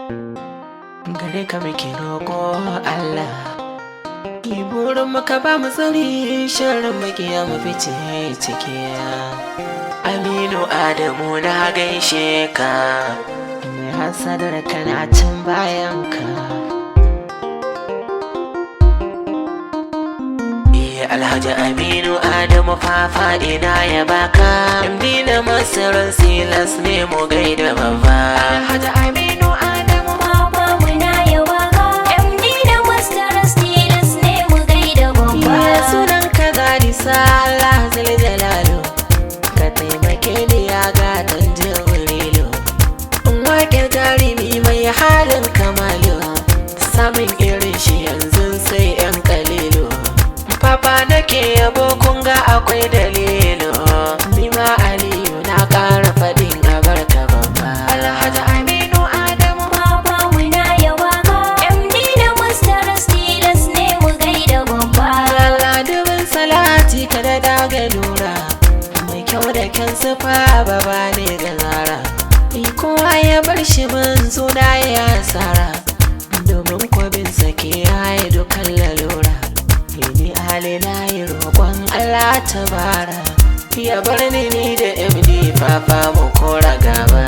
gare ka muke roƙo Allah. Ki burin muka ba mu tsari sharrin makiya mu fice ciki. Aminu Adamu na gaishe ka, mai hasadar kana tun bayan ka. Alhaji Aminu Adamu fafa ina ya baka, MD na masarar silas ne mu gaida babba. Alhaji Aminu Adamu fafa muna ya baka, MD na masarar silas ne mu gaida babba. Sunan ka Garisa Allah zai jalalu, ka taimake ni ya gatan Jibrilu. Wake jarumi mai halin kamalu, samun irin shi yanzu sai 'yan kalilu. Papa nake yabo kun ga akwai dalilu, Nima Aliyu na ƙara faɗin abarka babba. Alhaji Aminu Adamu fafa muna ya baka, MD na masarar silas ne mu gaida babba. Ladubin salati kada daga lura, mai kyau da kyan sufa baba ne ga zara. Kowa ya bar shi mun suna ya asara, domin kwabin sake ya yi dukan lalura. Ni Ali na yi roƙon Allah ta bara, ya bar ni da MD fafa mu kora gaba.